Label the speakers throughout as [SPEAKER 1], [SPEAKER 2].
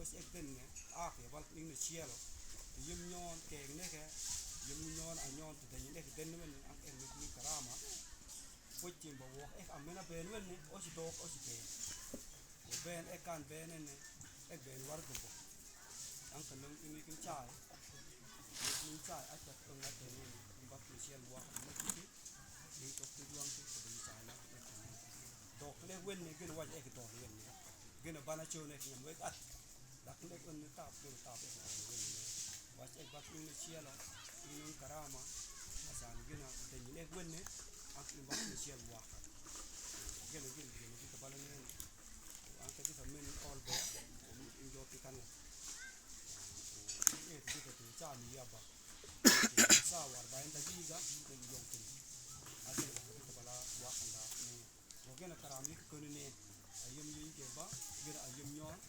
[SPEAKER 1] was ek den ne ya bal ning ne chielo yim nyon ke ne ke yim nyon a nyon te ne ke den men ak en ni karama pochim bo wo ek amena ben men ne o si dok o si ben ek kan ben ne ek ben war go bo an kan ngi kin chai ni chai a ta ko na den ni ba ni chiel wa ma ki ni to ku duang ki ko ni chai la dok le wen ne gen wa ek to wen ne gen bana chu ne nyam we at dak le on ne tap ko tap ko wen ne wa ek ba ni chielo ni karama asan gina te ni le wen ne ak ni ba ni chiel wa gena ki ta bala ne an ka ta men all be in jo ti kan la e ti ta cha ni ya ba sa war ba en ta giga ni jo ti asan ta bala wa kan da ni wo gena karama ki ko ne ayum yin ke ba gena ayum nyon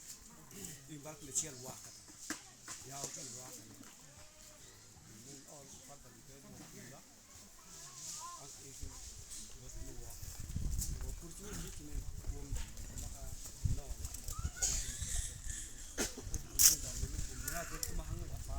[SPEAKER 1] in ba ni chiel wa ya o kan wa kan men all fa ta ni be ni la ak e ki was ni wa wo kurti ni ni wo maka no ni da ni na de ma hang wa fa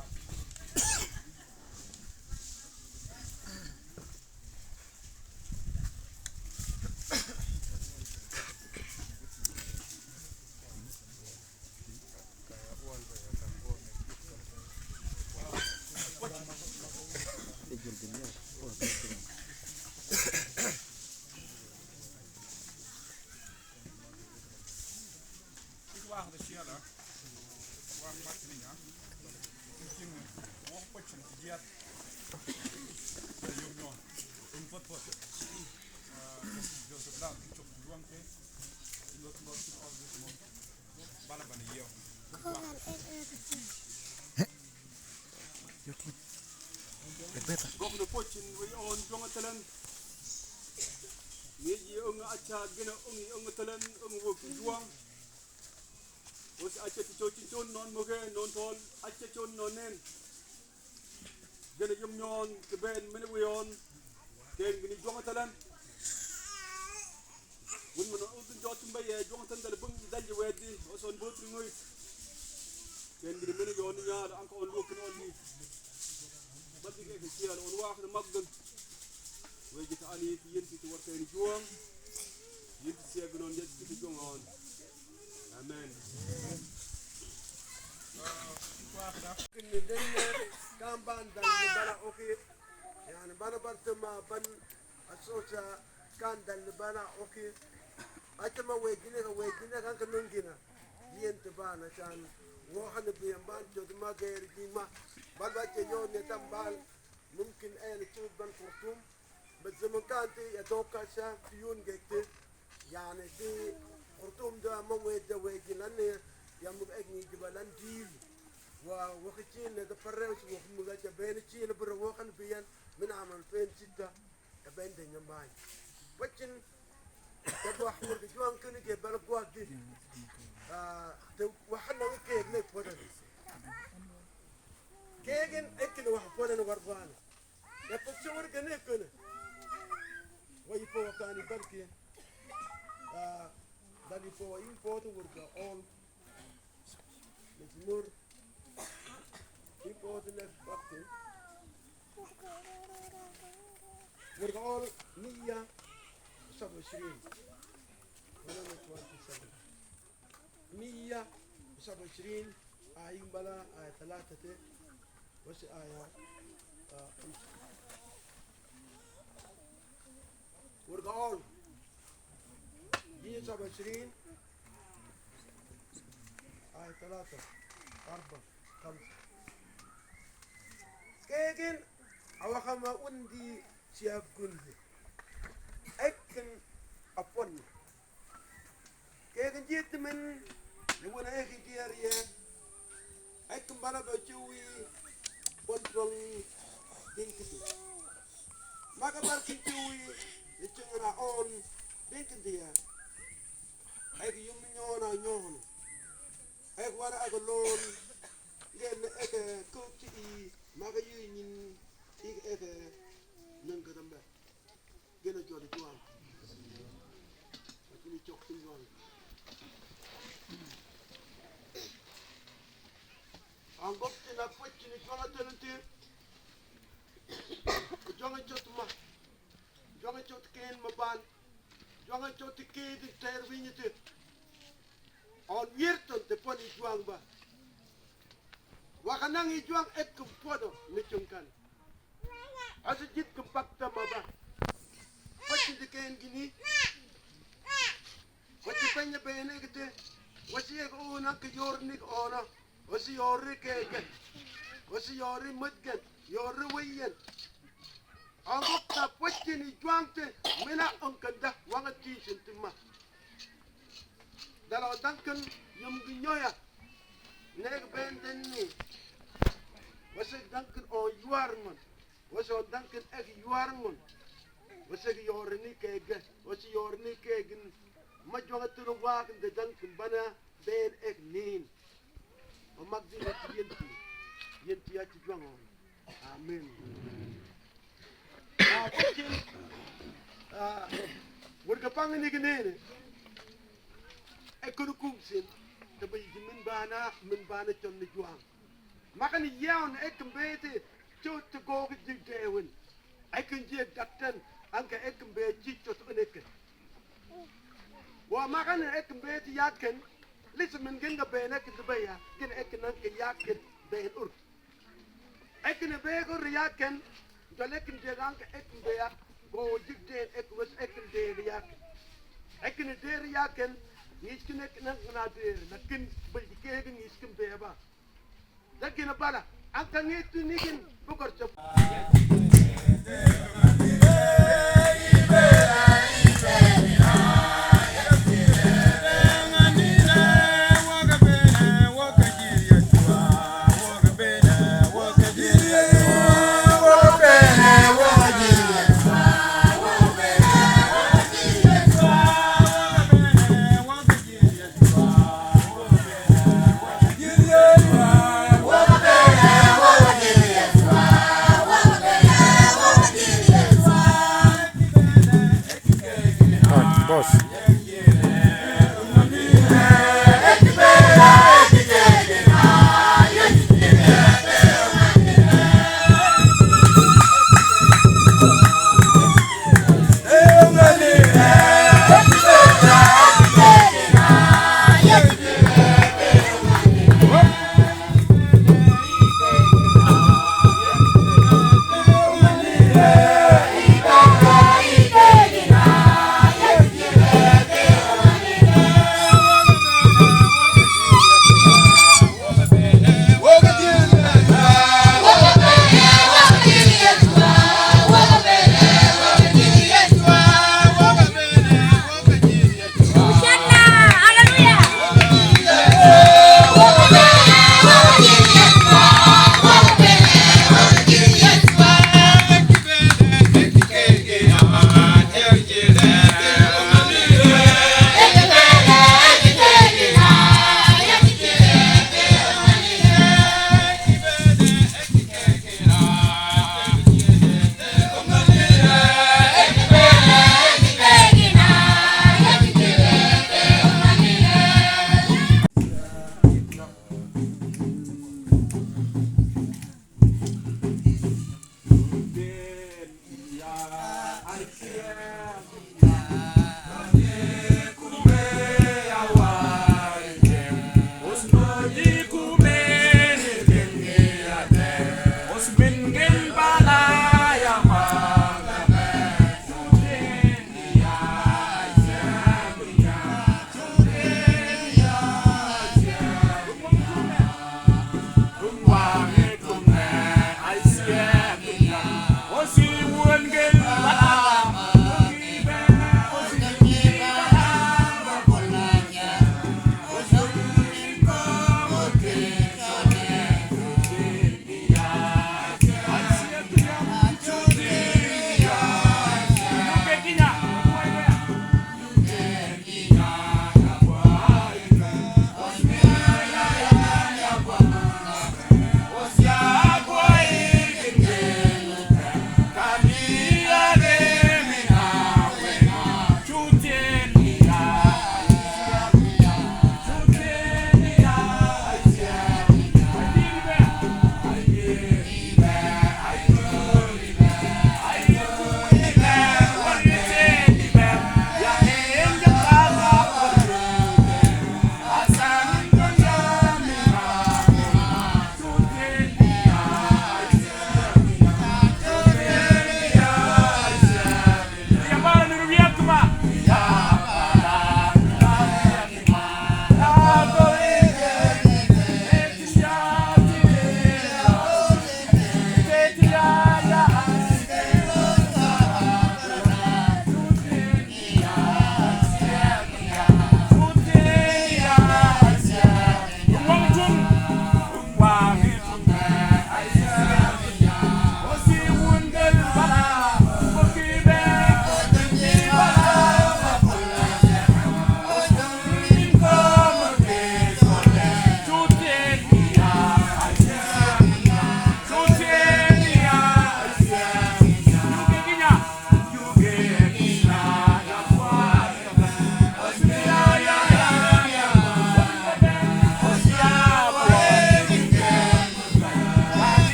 [SPEAKER 1] wah de siala wah matninya mungkin wah pochin diat yum no un pot jo so bla chok duang ke lot of this mon bala bana yo gok no pochin we on jonga telen ni ji ong acha gena ong telen ong wo duang was acha ti chon non moge non tol acha chon non nen gena yum nyon ke ben men we on ken ni jonga telen won mo on jot mbaye jonga tan dal bang dalje wedi oson botri ngoy ken ni men yon nyaar anko on lok non ni baddi ke ci ala on wax na magdan way jita ani fi yenti to warta ni juwam yenti seg non jet ci jonga on amen كني دنيا كان باندل بلا أوكي يعني بنا برتما بن الصوصة كان دل بنا أوكي أتما ويجينا كان كنونجينا جين تبانا كان وحن بيمان جد ما غير جيما بل بجيون يتنبال ممكن أين تشوف بن خرطوم بس زمن كانت يتوقع شان فيون جيت يعني دي خرطوم ده ما ويجي لأن يوم بأجني جبلان ديل ووقتين لتفرّوش وخمجة بينتين بروقان بيان من عام 2006 كبين دنيا وكن تبغى حور جوان كني جبل قوادي وحنا كيك نفوتن كيكن أكن وحفوتن وربان يفكشور كني كنا ويفوا كاني بركي دالي فوا يفوت ورجع all مزمور يفوت نفكتي ورجع all 127 127 آية بلا آية 3 بس آية 5 ورجع all 127 آية 3 4 5 كيكن أو خما وندي شياب كنزي أكن أفن كيكن جيت من يوانا أخي جياريا أكن بنا بجوي بنترون دينكتي ما كبر كنتوي يتشغل أون دينكتي أكي يوم نيونا أك ورا أقولون جن أك كوتشي ما كيوين إك أك ننقدم به جن جوري جوان لكن يشوف تيجان
[SPEAKER 2] angop tina pochi ni jonga telenti jonga chot ma jonga chot ken maban jonga chot ke di ter winyete on wirton te poni juang ba wakanang i juang ek kumpodo ni chungkan asa jit kumpakta maba pochi di ken gini pochi penya bene kete wasi ek una ke yornik ona wasi yori keke wasi yori mutgen yori wiyen angop ta pochi ni juangte mina onkanda wanga tisin timma dalo dankan yum ginyoya neg benden ni wasi dankan o yuarngon wasi on dankan ek yuarngon wasi yori ni keke wasi yori ni kegen ma jonga tulu waken de dankan bana ben ek nin o magdi yenti ya ci jongo amen pochi wurga pangni gnene ekunu kumsin te bay min bana ton ni juang makani yawn ek mbete chot to go gi dewen ekin je daktan anka ek mbe ci chot onek wa makani ek mbete yaken lisa min genga bene ek de baya gen ek nan ke yaken ben ur ekin be go yaken dolekin je anka ek mbe ya go jigde ek was ek de yaken ekin de yaken niskin ek nan na de lakin bay kegen niskin be ba lakin bala anka ngitu nikin bukor chop
[SPEAKER 3] Yeah.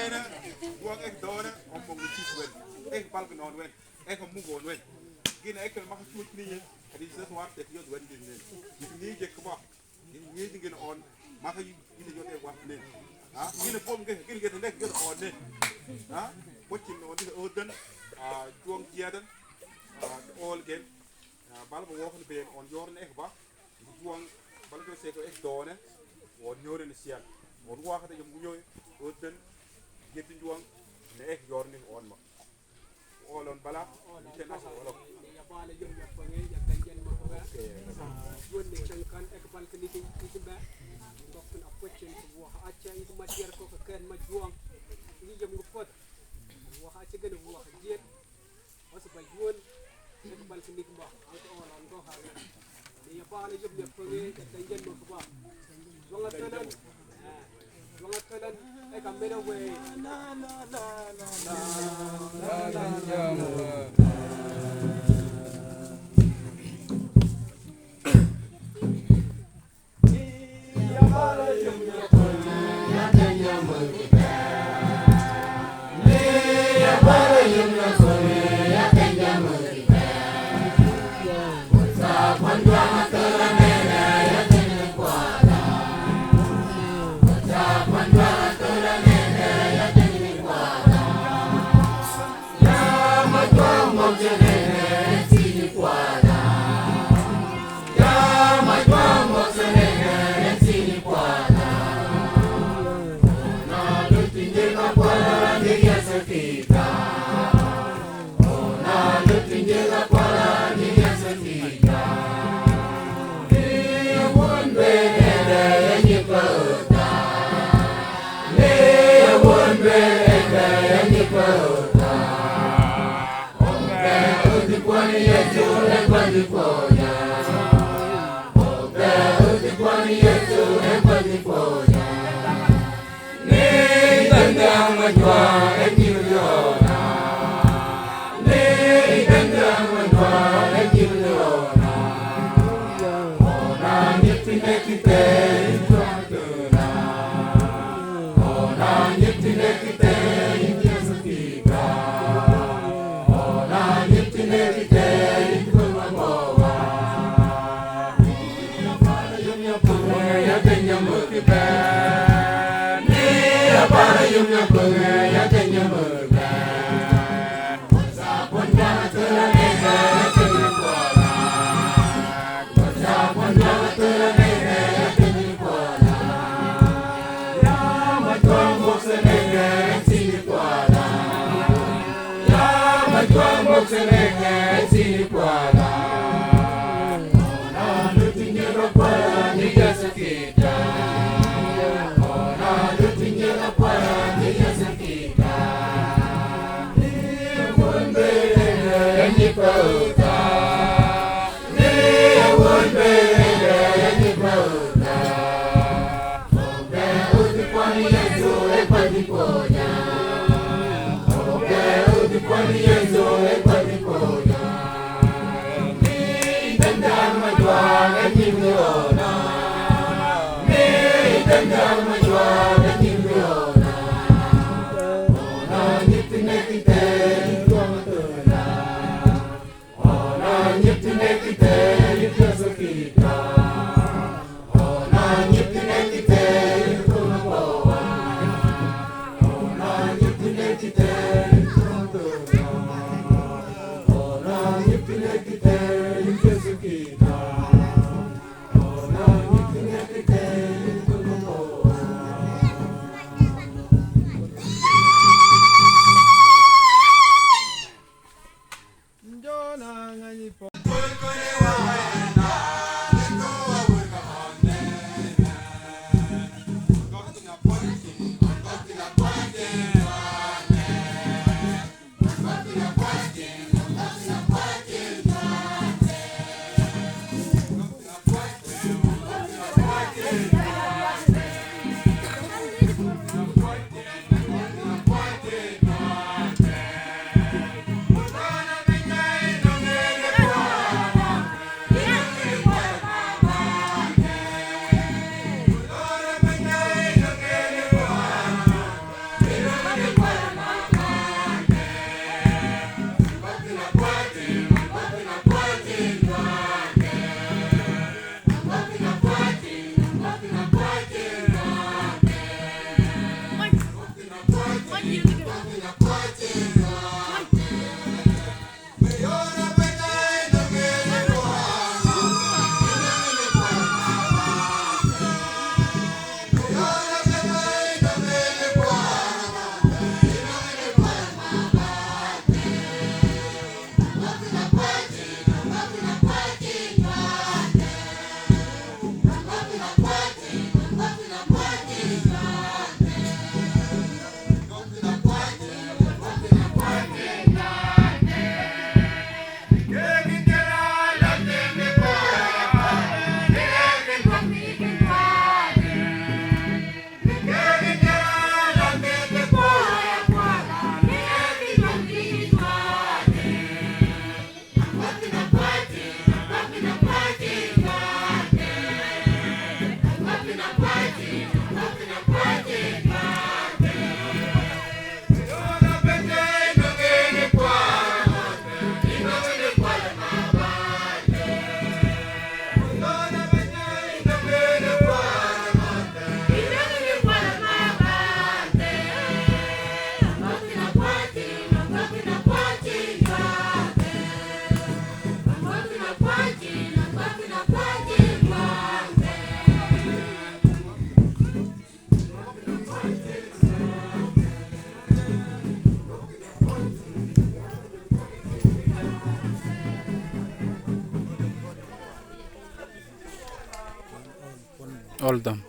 [SPEAKER 3] bene buang ek done om mo ngi wen ek balk non wen ek mu gon wen gina ek ma ko tuut ni adi sa wat ek yod wen din ni je ko wax ni di gina on ma ko gina yod ek wax ni ha gina pom ge gina ge nek ge on ni ha bocin no di oden juang tiadan all gen bal bo wax ni be on jorn ek ba juang bal ko se ko ek done on ñore ni sian on waxata yum ñoy oden getti juang ne ek jorni on ma olon bala ten aso wala
[SPEAKER 4] ya bala yum ya pange ya tanjen ma ko wonni tan kan ek bal ko liti ci ba ndok na poccen ko wax acca ngi ma tier ko ko ken ma juang ni jëm ngu pot wax acca gëna wax jeet wasu ba juon ek bal ko liti ba ko olon do ha ya bala yum ya pange ya tanjen ma ko ba wala tanan wala tanan ek amena we la la la la
[SPEAKER 5] All them.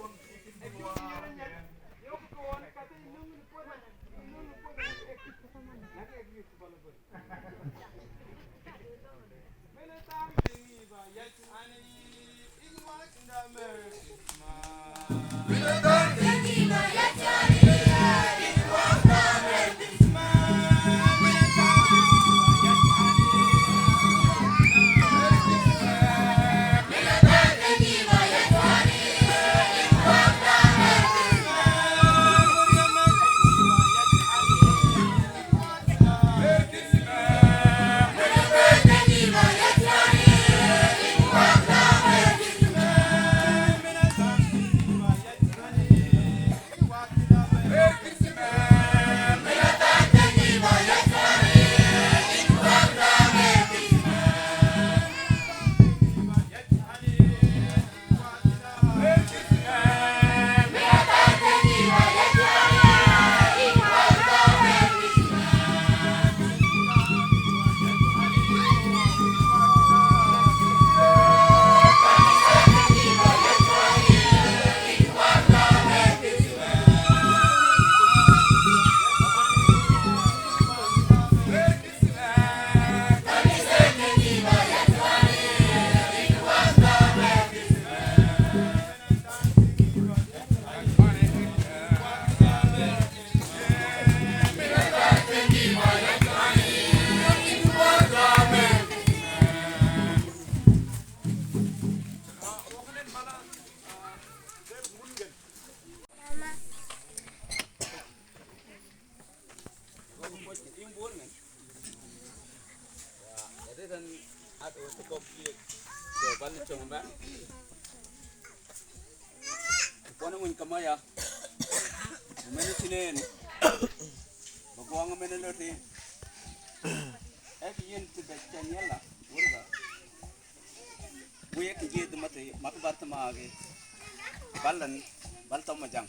[SPEAKER 6] Balan baltom majang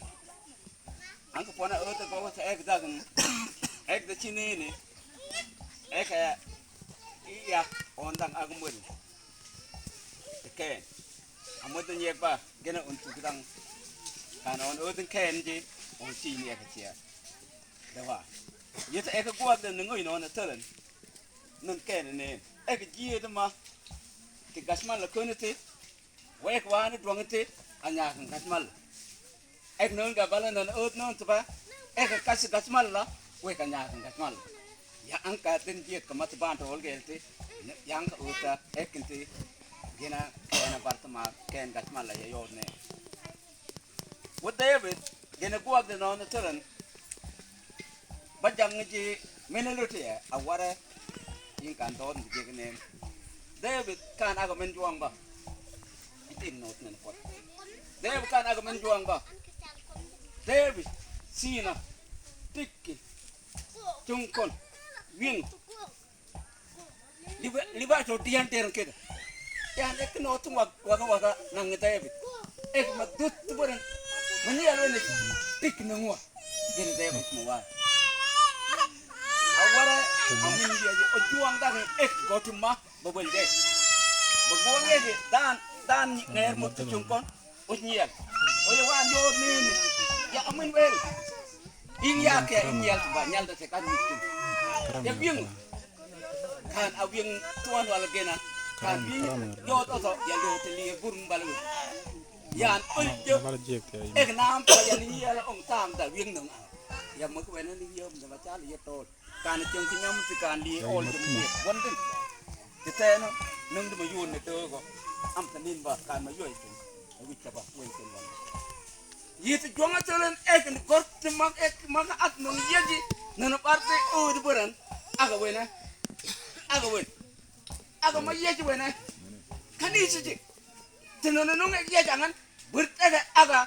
[SPEAKER 6] angka pona ota ko sa ek dagan ek da chinene ek iya ondang agumul ken amodon yek ba gena untuk dang kan on oden ken ji on chini ek chia dawa yeta ek ko da ngoi no na telen nun ken ne ek ji da ma ke gasman la konete wek wa ne dwangete anya kan kasmal ek non ga balan non ot non tuba ek kas kasmal la we kan nya kan kasmal ya angka tin dia kamat ban tol gelte yang ka uta ek kinti gena kena bartama ken kasmal la ya yorne what david gena guak de non turan bajang ji menelote ya awara yin kan don ji gene david kan aga men juang ba itin not nen pot David kan aga menjuang ba. David sina tikki chungkon wing liba to tian ter keda. Ya nek no tu waga nang David. Ek madut buran mani alwene tik nangwa. Gen David muwa. Awara amin dia ojuang dan ek gotuma bobel dek. Baguang ye dan ner mut chungkon Unyel, oye wan yo ni, ya amin wel, ini ya ke ini ya banyak dah sekarang itu. Ya biang, kan abiang tuan wala gena, kan biang yo tu ya yo teli burung balu. Ya oye, nam pa ya ni ya ong tam dah biang nong. Ya mak wena ni yo macam cari ya tol. Kan cium kinyam tu kan li all jembi, wonten. Kita no, nong tu mayun itu ko, am tanin ba kan mayu itu. Wih coba wih Yit jonga telen ek ni kort mak ek mak at non yeji nana parte o de buran aga wena aga wen aga ma yeji wena kanisi ji tenono no ek yeji angan burtega aga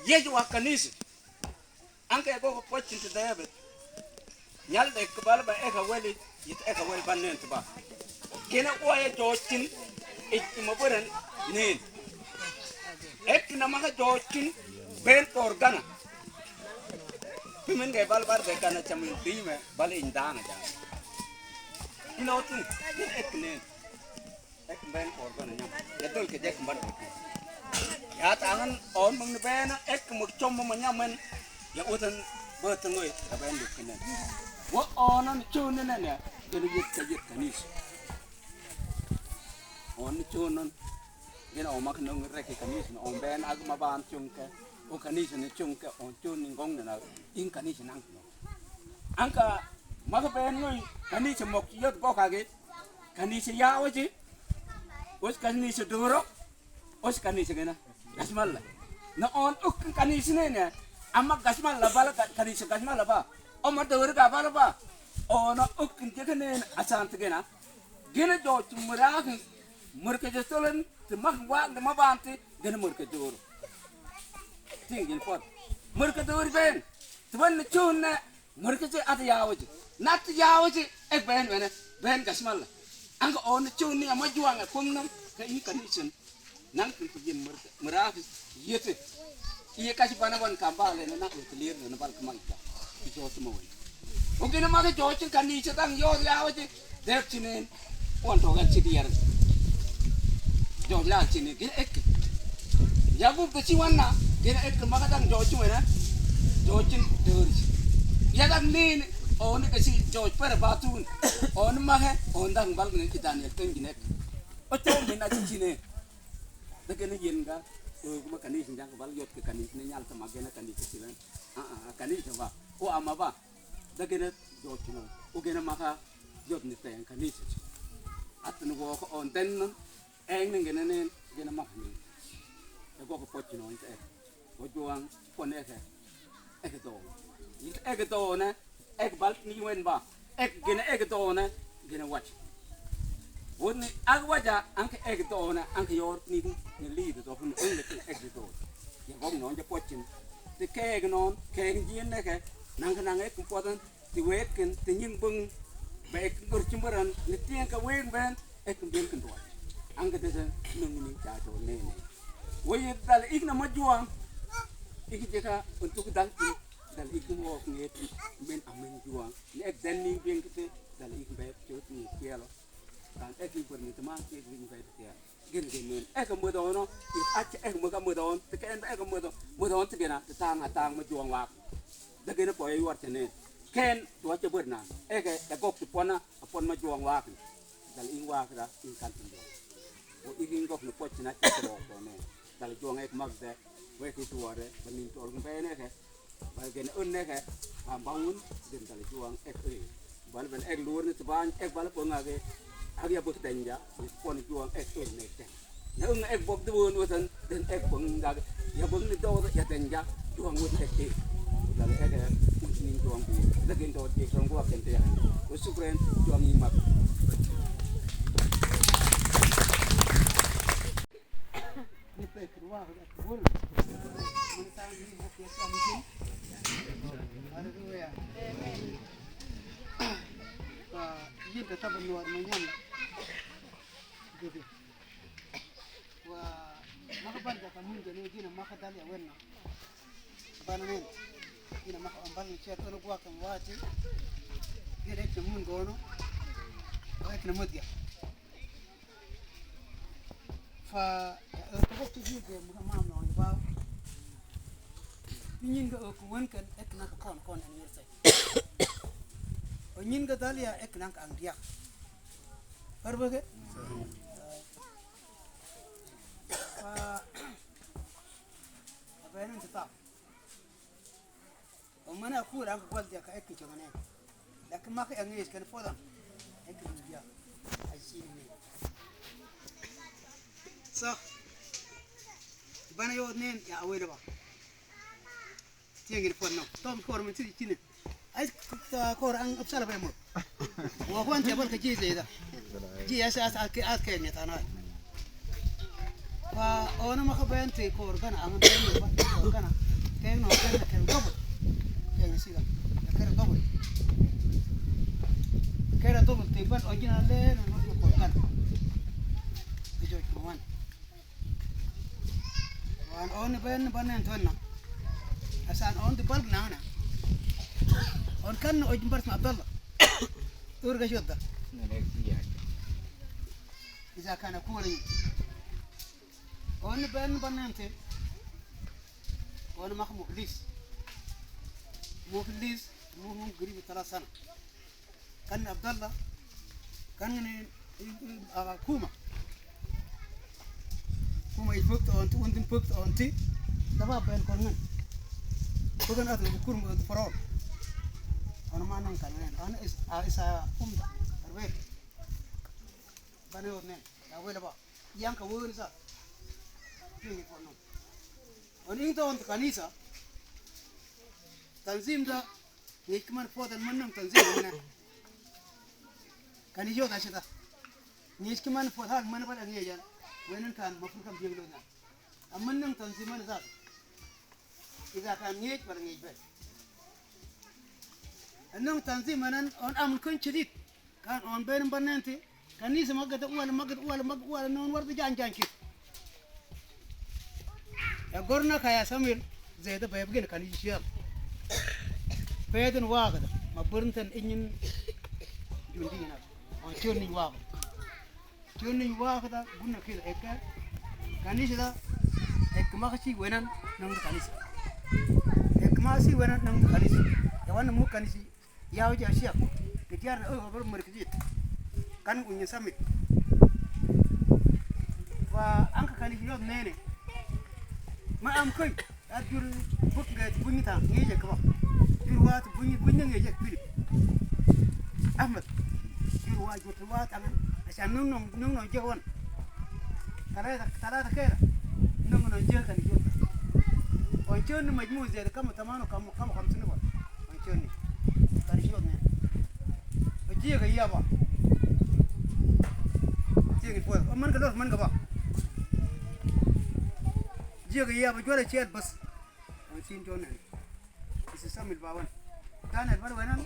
[SPEAKER 6] yeji wa kanisi anke go pochin te dabe nyal de kbal ba eka weli yit eka wel banen ba kena oye jochin ik mo buran nin ek na maka jochin ben organa pimen gay bal bar de kana chamin dime bal indana ja inotin eknen ek ben organa nyam ya dol ke jek mbar ya tangan on mong ne ben ek mo chom mo nyamen ya utan bertengoy ya ben dikenen wo onon chun ne ne gele yit ka yit kanis on chunon gena o mak nong rek kanis on ben ag ma ban chunke o kanis ne chunke on chun ngong na in kanis nang no angka mak ben ngoi kanis mok yot go ka ge kanis ya oji os kanis duro os kanis gena gasmal na on uk kanis ne amma gasmal la bal kanis gasmal la ba o ma duro ga bal ba ona uk jekene asant gena gena jo chumra murke jestolen te mag wa de mabante gena murke duro tingin pot murke duro ben tuan chunna murke je at yawoji nat yawoji ek ben wena ben gasmal anga on chunni ama juanga kumnam ka in condition nang pin murke murafis yete iye kasi panawan kambale na nak clear na bal kamangka ijo tumo ugina maga jochin kanisa tang yo yawoji dek chinen on to gan chidiyar jo la chini ge ek ya bu ke chiwana ge ek maga tang jochin wena jochin deur ya dang nin on ke si joj per batun on maga on dang bal ne kitan ya teng ginek o to mina chine de ge ne yen ga kuma kanis jang bal yot ke kanis ne nyal sama ge na kanis silan kanis ba o ama ba da gena jocino o gena maka jot ni ten kanis atun go ko on den eng ngene ne gena mak ni e go ko potino on te o juang pon ek to ni ek to na ek bal ni wen ba ek to na gena watch woni ag waja anke ek to na anke yor ni li to hun ek to ya go no je pochin te ke non ke jin ne ke nang ek potan ti weken ti nying bung baik bercumberan ni tiang ka wen ben ek ben kan do angka de nung ni ja do ne ne wo ye dal ik na majuang ik jeka untuk dal ik mo nget ben amen juang ni ek den ni ben kete dal ik be chot ni kielo kan ek ni per ni teman ek ni be tia gen men ek mo do no ik ach ek mo ka mo do te ken ek mo do te gena te tang majuang wa da gena po ay war tene ken tua ce berna eke da gok tu pona apon ma juang wa dal ing wa kra ing kan tu o ing gok no poch na ce do to ne dal juang ek mag de we ki tuare benin to ngi be ne ke ba gen un ne ke am bangun den dal juang ek bal ben ek lur ni ban ek bal po ngage ag ya bot denja pon juang ek ne te na un ek bob du won wotan den ek bong ngage ya bong ni do ya denja juang won ek te dal ek ni juang bi dagin do di juang gua kente ya usukren juang ni mak
[SPEAKER 2] ni pe kruwa ga bur mun ta ni ha ke sa ni ada dua ya ka yin ka taban luar mo nyam gitu wa maka banda ka mun ga ne gina maka dal ya wenna bananen ina maka ambal ni cer tono gua kan wati ina ek mun gono ek na modya fa ko to ji ge mu ma no ba nyin ga ko won kan ek na kon an yirse o nyin ga dalia ek na ka andiya parboge fa abayan ta ومن أقول أنك قلت يا كأكي كمان لكن ما كي أنجز كان فضا أكيد مجيء عايزين صح بنا يودنين يا أويل بقى
[SPEAKER 7] tiangin ponno tom kor min tidi kine ay kor an absala bay mo wa ko ante bal ka ji zeda ji asa at ke ne tana fa ona ma khabente kor kana an ben kana ken no kana ken gobo ken siga ken gobo kera to te ban original le no kor kana ijo kuman wan on ben banen tonna asan on di balg nana on kan ojin bars abdallah urga jodda iza kana kuri on ben banante on makh muflis mu قريب 3 سنه كان abdallah kan ni kuma ifukt on undin fukt on ti daba ben kon ngan bukan ada kurum farol ana manan kan ana isa arbe bane on ya wela ba yang ka won sa ni ko no on into on kanisa tanzim da hikman fodan mannan tanzim mana kan yo da shida ni hikman fodan man ba da ne ya وين كان مفروض كم بيعملونا أمنهم تنظيمان ذات إذا كان نيج ولا نيج بس أنهم تنظيمنا أن أمن كن شديد كان أن بين بنانتي كان نيس ما قد أول نون ورد جان كيف يا قرنا كيا سمير زيد بيبقين كان يشيل بيدن واقد ما برنتن إنين جندينا أن شوني واقد Joni wakda bunna kida ekka kanisa da ek makasi wenan nang kanisa ek masi wenan nang kanisa ya wan mu kanisi yaw ja siak kitiar bar markijit kan unya samit wa anka kanisi yo nene ma am koy adjur buk ngat bunyita ngeje ko jur wat bunya ngeje pilip ahmad jur wa jur wat aman عشان نونو جوان ثلاثة كيرا نونو جيل كان يجون وانشون مجموع زي كم 50 نفر وانشون كان يجون وجيه يابا جيه فوق من كدور من كبا جيه يابا جولا شيء بس وانشين جون يسمى الباون كان البلد وينان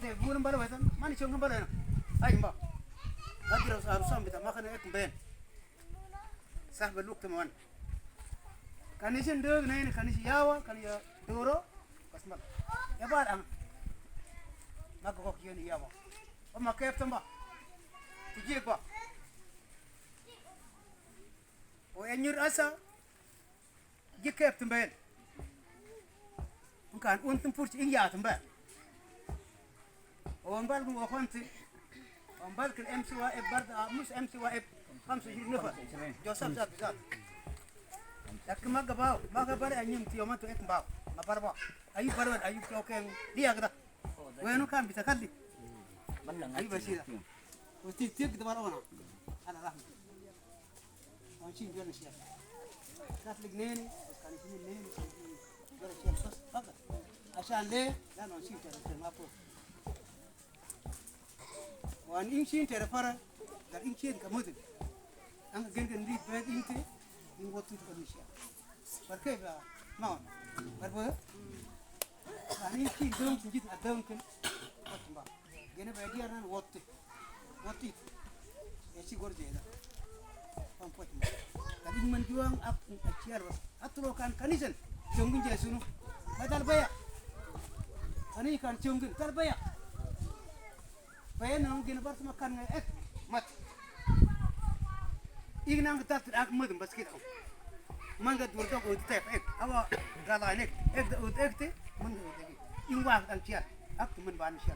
[SPEAKER 7] تقولن بلد وينان ما نشوفن بلد وينان أي ما أدرى أرسام بتاع ما كان يكون بين صاحب الوقت تمام كان يشين دوغ نين كان يشي ياوا كان يا دورو كسمك يا بار أم ما كوك يوني ياوا وما كيف تمبا تجيك با وينير أسا جي كيف تمبين مكان أنتم فرش إنجا تمبين وانبالكم وخونتي وانبالك الامس واقف برد مش امس واقف 25 نفر جوسف ذات ذات لكن ما قباو ما قبل أن يمتي يوم تو إكمل باو ما بربا أيوب بربا أيوب كوكين دي أقدر وينو كان بتكلم أيوب بشيرة وتيجي تبارونا أنا رحمة وانشين جونا شيء كاتلك نيني كان يسمي نيني جونا شيء بس فقط عشان ليه لا نشين ترى ما فوق وان إنشين ترفرا قال إنشين كمودن أنا جنجن دي بعد إنتي إن وقتي تكملشيا بركيف ما هو بربو أنا إنشين دوم تجيت أدوم كن وقتما جنا بعدي أنا وقتي إيشي غور جيدا فهم وقتما قال إن من جوان أب أشياء بس أتلو كان كنيسن جونجن جالسونو ما تربيا أنا كان جونجن تربيا bayang nang gina bar sama kan ngai mat ing nang ta ak mudum bas kita man ga dur to ko te awa gala nek da ut te man ga te ing wa kan cia ak man ban cia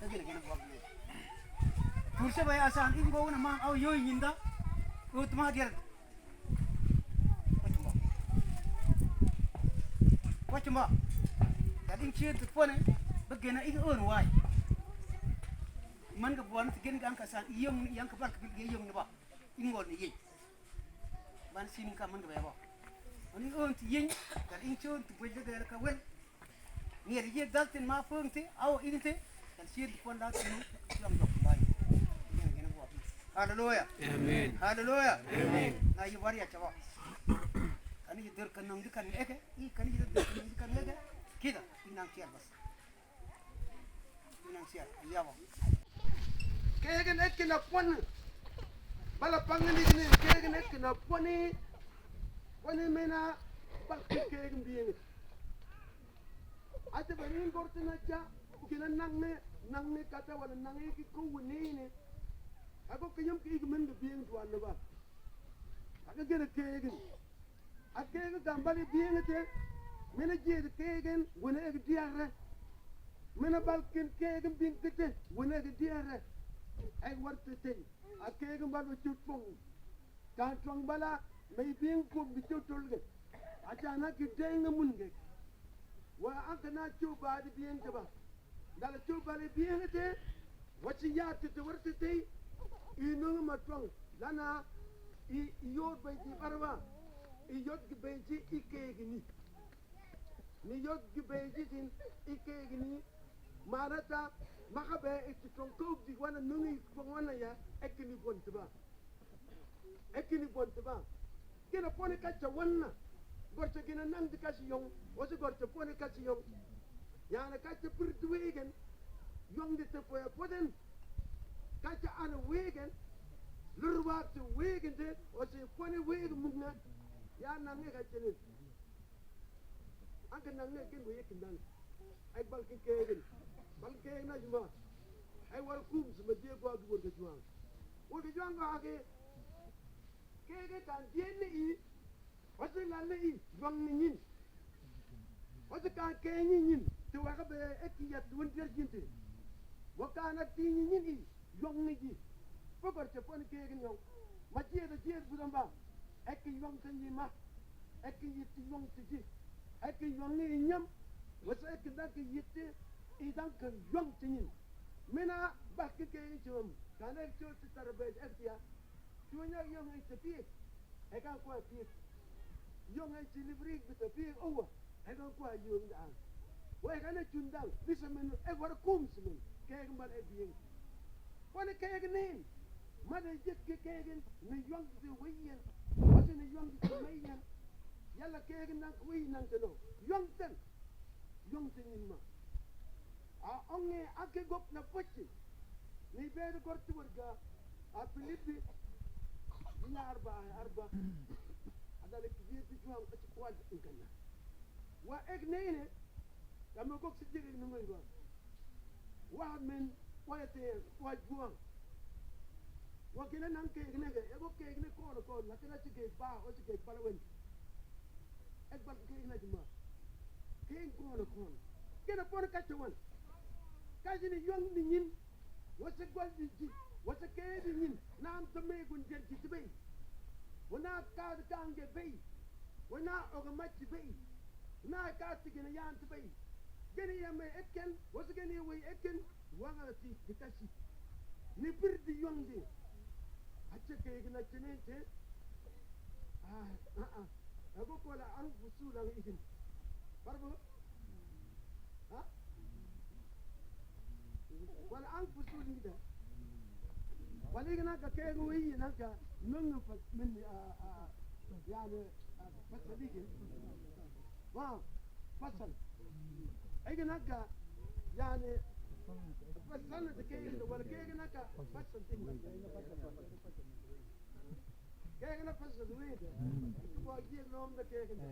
[SPEAKER 7] ta gina wa ni turse bay asan ing go na ma aw yo yinda ut ma dia wachuma kadin cia te pone bagena ing on wai man ga buwan tigen ga kasan iyong yang kabar ke iyong ne ba ingol ni yi ban sin ka man ga ba Oni ont yin dan in chon tu bwe de ka wel. Ni ri je daltin ma fong te aw inte dan sid pon da tu lam dok mai. Hallelujah.
[SPEAKER 4] Amen.
[SPEAKER 7] Hallelujah. Amen. Na yu wari achawa. Kan yi der kan nang di kan eke, I kan yi der kan di kan eke. Kita inang siar bas. Inang siar. Yawa.
[SPEAKER 2] kegen ek na pon bala pangani ni kegen ek na poni mena bal kegen bieng ate bani gortina cha kina nangne kata wala nangne ki ko woni ne ako kiyam ki men de bieng duan ba aga gena kegen akegen gambali bieng te mena je de kegen wona ek diare mena balkin kegen bieng te wona ek diare ay warta tay akege mbalo chutpong kan tong bala may bing ko bi chutulge achana ki denga munge wa akana chuba di bien ba dala chuba di bien te wati ya te warta tay ino ma tong lana I yod bay di barwa I yod gi bay ji ikege ni yod gi bay ji tin ikege ni marata makabe iti tongkog di wana nungi wana ya ekini bontiba kina pone kacha wana gorcha kina nang di kasi yong wasi gorcha pone kasi yong yana kacha purtu wegen yong di te poya poden kacha ana wegen lurwa te wegen de wasi pone wegen mugna ya nange kacha ni anka nange kin wegen dan ay balkin kegen balke na juma ay war kum sama je ko ak wor ga juang ga ke kan dien ni wasi la ni juang ni nin wasi kan ke ni nin to wa ga be ekiyat won der jinte wa kana ti ni nin juang ni ji ko ko te pon ke ni ma je da je bu damba ek juang tan ni ma ek yit juang ti ji ek juang ni nyam wasi ek da ke yitte idan kan yong tinin mena bakke ke chum kana chot tarbej afia chunya yong ai tapi e kan ko pi yong ai tilibri bit tapi owa e kan ko yong da wa kana chundang bisamen e war kum simen ke mbal e bien wala ke nin mada jek ke ni yong ti wiyen wala ni yong ti mayen yalla ke nan ko wi nan to yong tinin ma a onge ake gop na pochi ni bere gorti warga a Filipi ina arba adale kibir ti juang ati kwad inkana wa ek neene kama gok si jiri ni ngoy ba wa men wa te wa juang wa kina nan ke gnege e gok ke gne ko la kina ti ke ba o ti ke palawen ek ba ke gne juma ke ko kina por ka chwan kaji ni yong ni nin wasa gwal di ji wasa ke di nin nam to me gun jer ji tibay wana ka da kange bay wana oga machi bay na ka tigina yan tibay gani ya me eken wasa gani way eken wanga ti dikashi ni birdi yong di acce ke gina chenente ago ko la an fusula idin barbo ha wala an fusul ni da wala gana ka kai ruwi nan ka nun fa min yani fasalike wa fasal ai gana ka yani fasal da kai da wala kai gana ka fasal din kai gana fasal wi da ko ji nom da kai gana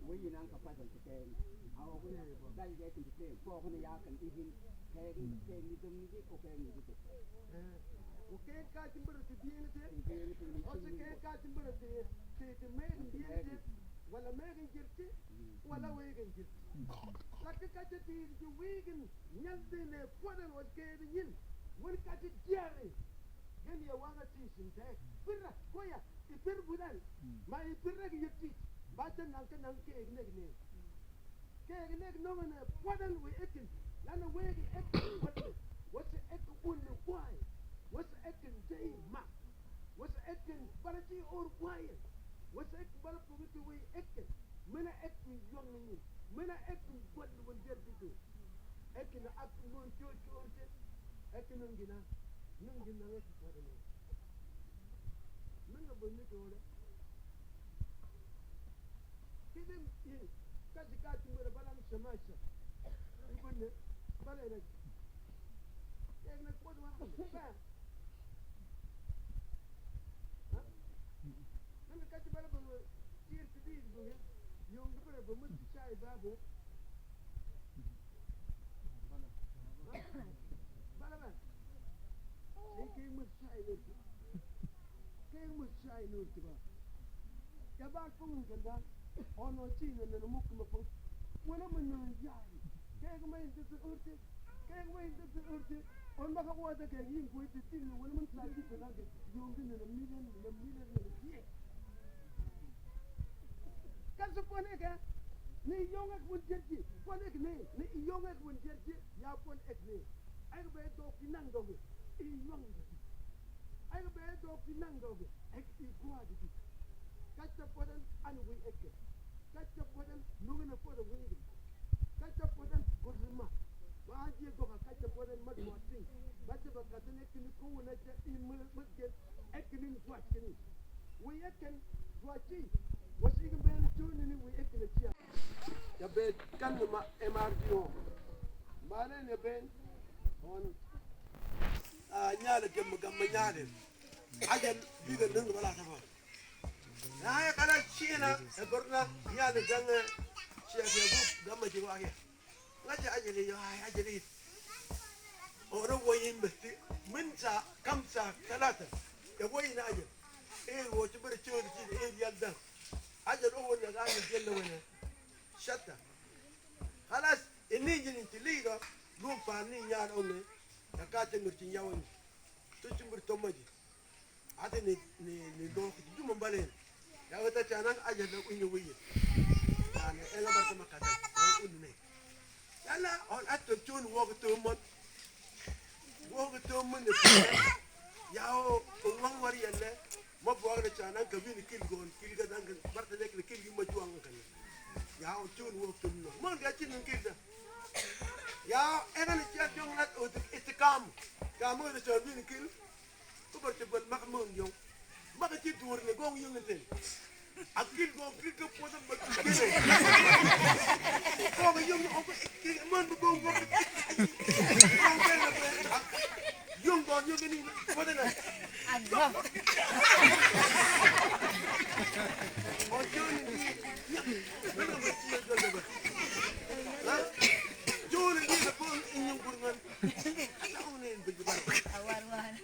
[SPEAKER 2] we nang ka pasal ke aw ko dal je ti te ko ko ya kan idin ke ni dum ni ko ke ni ko o ke ka timber ti bien te o se ke ka timber te me bien te wala me gen jirti wala we gen jirti la ke ka ti ti we gen nyal de ne podan o ke ni yin won ka ti diare gen ya wanga ti sin te birra ko ya ti bir budan ma i birra ge yitti baten nan ke no ne podan we ekin lana we ge ekin What's the ek un why? What's the ek day ma? What's the ek balati or why? What's the ek balapu to we ek? Mena ek young ni. Mena ek what will get to do? Ek na ak mon church or ek nungina. Nungina ek for the name. Menga bonni to ole. Kidem in kaji kati mera balam shamasha. Ibonne balere. Egna kwad wa ba. Ha? Nanga kaji bala ba tir tidi bo ya. Yong bala ba mut chai ba bo. Bala ba. Ei mut chai le. Kay mut chai no tiba. Ya ba kung ganda. Ono chino na muk ma po. Wala man yung yari. Kaya kumain dito sa urte. Kaya kumain dito sa urte. On baka kuha na kaya yung kuha dito. Wala man sa dito na yung din na million na siya. Kasi po na ka. Ni yung ek wun jerji. Po na ek ni. Ni yung ek wun jerji. Ya po na ek ni. Ay ka ba ito kinang doge. Iyong dito. Ay ka ba ito kinang doge. Ek ikuha dito. Kacha podan anu wi ekke. Kacha podan nungana podan wi. Kacha podan godma. Wa je goga kacha podan mad motin. Bacha ba katane kini ko wona ta imul mudge ekke ni twachini. Wi ekken twachi. Wasi ga ben tuni ni wi ekke na tia. Ya be kan ma MRDO. Mane ne ben on nyaale gem gamma nyaale. Ajal bi da nang wala ta ba. Nah, kalau Cina, sebenarnya dia ada jangan siapa gamma jiwa aja. Ngaji aja ni, aja ni. Orang wayin mesti minta kamsa talata. Ya wayin aja. Wo coba curi curi dia dah. Aja orang yang ada jalan mana. Shatta. Kalas ini jenis tiliga lupa ni nyar orang. Ya kata ngerti nyawan. Tu cuma bertomaji. Ada ni dong cuma balik. Ya wata canan aja da kunyi wuyi ana ela ba ta makata on unne yalla on atto tun wogo to mon ne ya o won wari yalle mo bo ga canan ka bin kil ga dan barta nek kil gi ma juwan kan ya o tun wogo to mon ga cin kil da ya ena ni tia jong lat o itikam ka mo da to bin kil ko barta bal mahmun yong maka ci tour ne gong yung nten akil gong kil ko poda ba kile ko ga yung o man bu gong gong yung gong yung ni poda na o yung ni Jone ni da bon inyong kurungan ano ne bu ba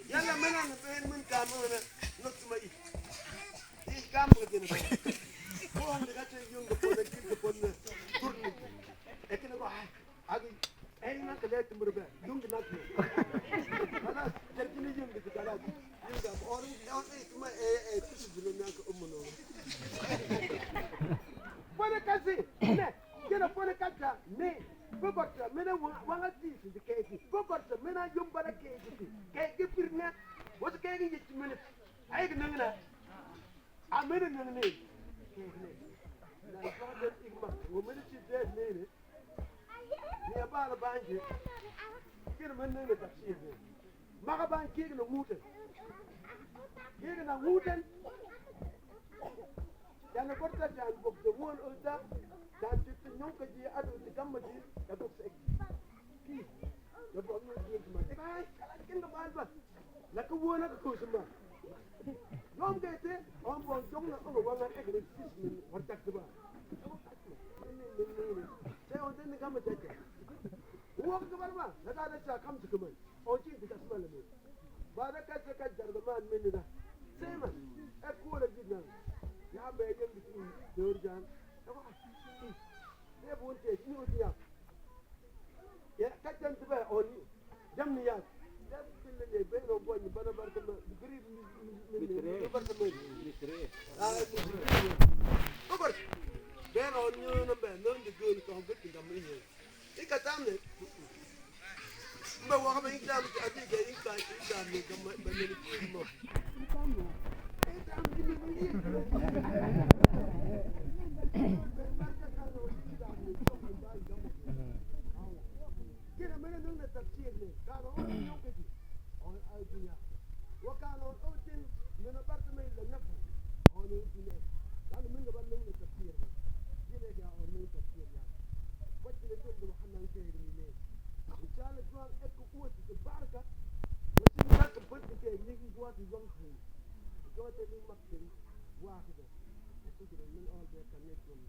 [SPEAKER 2] yalla menan ben mun ka mo na not mai I kam ko dina ko on daga te yung ko da ki ko na turni ekena ko agi ay na ka le tumur ba yung na ko ala terkini yung ko da yung da or on kuma tusu dina na ko umno pone kasi ne kena pone kata ne Bogota mena wanga tisi de keki Bogota mena yumbara keki pirna wos keki yitti mena ay nangna amena nangne keki na fada igma wo mena ci de ne ne bala banje kina men ne tafsir ne maga ban keki no muten keki na muten yana gorta tan bogdo won ulta dan ci ñong ko ji adu ci gamma ji da ko se ki da bo ñu di ma ay kala kin ba ba la ko wona ko sama ñom gete on bon jong na ko wona ek ni 6 min war tak ba sai on den gamma ta wo ko ba ba da da ta kam ci kuma o ci da sama le ba da ka ka jar da man min da sai man e ko la jidna ya be yem bi ci dor jan ne bunte shi ne ya ya kajan tuba oni jamni ya dab kille ne be no bo ni bana barka ma gri ni barka ma ni tre ko be no ñu no be no ndi gën ko bëtt ngam ni e ka tam ne ba wa ba ing dam ti ati ga ing ta ing dam ni ga ba ni ki mo kira mena nung na tafsir ni kano yung kiti on ay dunya wa kano otin mena parte me la nafu on ay dunya kano mena ba nung na tafsir ni kile ga on nung tafsir ya wacce ne to do hanan ke ni ne inshallah dual ek ko wati de baraka wacce ne ka bante ke ni ki wati zon khay ko te ni makkin واحده وتدري من اول بيت كان يجون